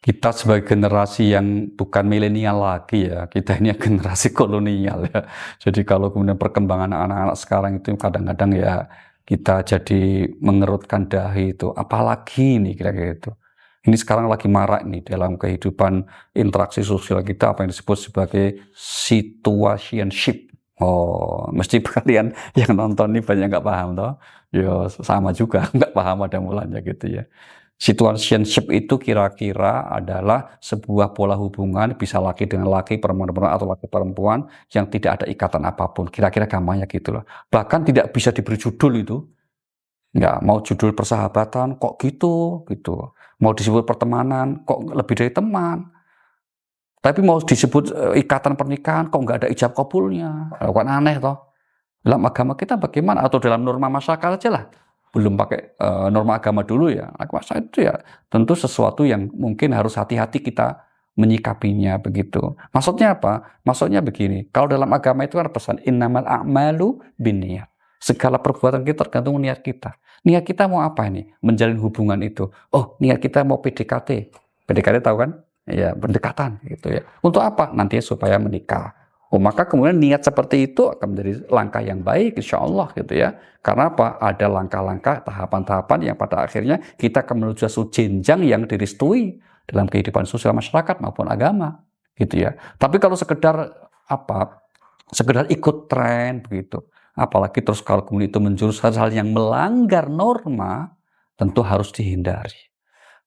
Kita sebagai generasi yang bukan milenial lagi ya, kita ini generasi kolonial ya. Jadi kalau kemudian perkembangan anak-anak sekarang itu kadang-kadang ya kita jadi mengerutkan dahi itu, apalagi ini kira-kira itu. Ini sekarang lagi marak nih dalam kehidupan interaksi sosial kita apa yang disebut sebagai situationship. Oh, mesti kalian yang nonton ini banyak nggak paham toh? Ya sama juga nggak paham ada mulanya gitu ya. Situationship itu kira-kira adalah sebuah pola hubungan bisa laki dengan laki, perempuan dengan perempuan, atau laki perempuan yang tidak ada ikatan apapun. Kira-kira gampangnya gitu loh. Bahkan tidak bisa diberi judul itu. Nggak mau judul persahabatan, kok gitu, gitu. Mau disebut pertemanan, kok lebih dari teman. Tapi mau disebut ikatan pernikahan, kok nggak ada ijab kabulnya. Kan aneh toh. Dalam agama kita bagaimana? Atau dalam norma masyarakat aja lah. Belum pakai norma agama dulu ya. Masa itu ya tentu sesuatu yang mungkin harus hati-hati kita menyikapinya begitu. Maksudnya apa? Maksudnya begini, kalau dalam agama itu kan pesan innamal a'malu binniyat. Segala perbuatan kita tergantung niat kita. Niat kita mau apa ini? Menjalin hubungan itu. Oh, niat kita mau PDKT. PDKT tahu kan? Ya, pendekatan gitu ya. Untuk apa? Nantinya supaya menikah. Oh, maka kemudian niat seperti itu akan menjadi langkah yang baik, insya Allah gitu ya. Karena apa? Ada langkah-langkah, tahapan-tahapan yang pada akhirnya kita akan menuju suatu jenjang yang direstui dalam kehidupan sosial masyarakat maupun agama, gitu ya. Tapi kalau sekedar apa? Sekedar ikut tren begitu. Apalagi terus kalau kemudian itu menjurus hal-hal yang melanggar norma, tentu harus dihindari.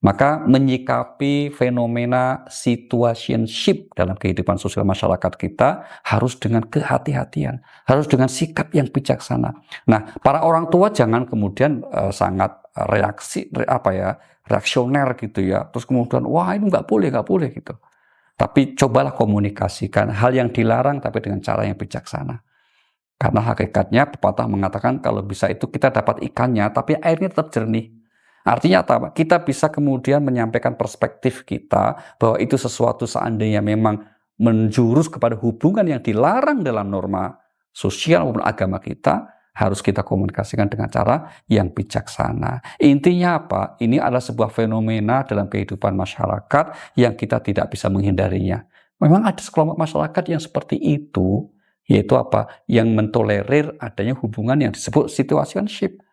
Maka menyikapi fenomena situationship dalam kehidupan sosial masyarakat kita harus dengan kehati-hatian, harus dengan sikap yang bijaksana. Nah, para orang tua jangan kemudian sangat reaksioner gitu ya. Terus kemudian wah ini nggak boleh gitu. Tapi cobalah komunikasikan hal yang dilarang tapi dengan cara yang bijaksana. Karena hakikatnya pepatah mengatakan kalau bisa itu kita dapat ikannya tapi airnya tetap jernih. Artinya apa? Kita bisa kemudian menyampaikan perspektif kita bahwa itu sesuatu seandainya memang menjurus kepada hubungan yang dilarang dalam norma sosial maupun agama kita, harus kita komunikasikan dengan cara yang bijaksana. Intinya apa? Ini adalah sebuah fenomena dalam kehidupan masyarakat yang kita tidak bisa menghindarinya. Memang ada sekelompok masyarakat yang seperti itu, yaitu apa? Yang mentolerir adanya hubungan yang disebut situationship.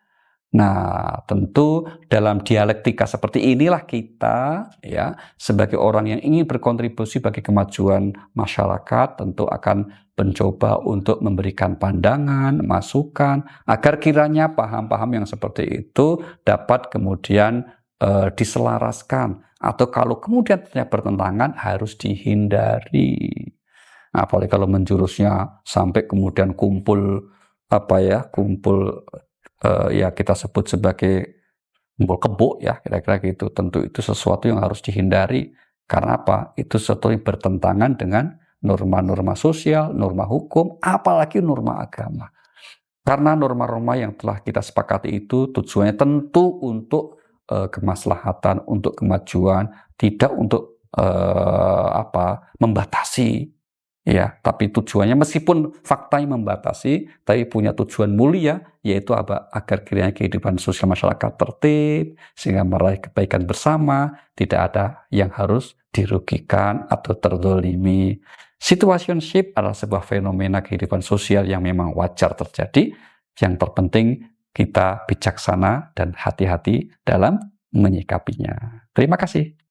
Nah, tentu dalam dialektika seperti inilah kita ya sebagai orang yang ingin berkontribusi bagi kemajuan masyarakat tentu akan mencoba untuk memberikan pandangan, masukan agar kiranya paham-paham yang seperti itu dapat kemudian diselaraskan atau kalau kemudian ternyata bertentangan harus dihindari. Apalagi kalau menjurusnya sampai kemudian kumpul kumpul ya kita sebut sebagai kumpul kebo ya kira-kira gitu. Tentu itu sesuatu yang harus dihindari karena apa? Itu sesuatu yang bertentangan dengan norma-norma sosial, norma hukum, apalagi norma agama. Karena norma-norma yang telah kita sepakati itu tujuannya tentu untuk kemaslahatan, untuk kemajuan, tidak untuk membatasi. Ya, tapi tujuannya meskipun faktanya membatasi, tapi punya tujuan mulia, yaitu agar kiranya kehidupan sosial masyarakat tertib, sehingga meraih kebaikan bersama, tidak ada yang harus dirugikan atau terzolimi. Situationship adalah sebuah fenomena kehidupan sosial yang memang wajar terjadi, yang terpenting kita bijaksana dan hati-hati dalam menyikapinya. Terima kasih.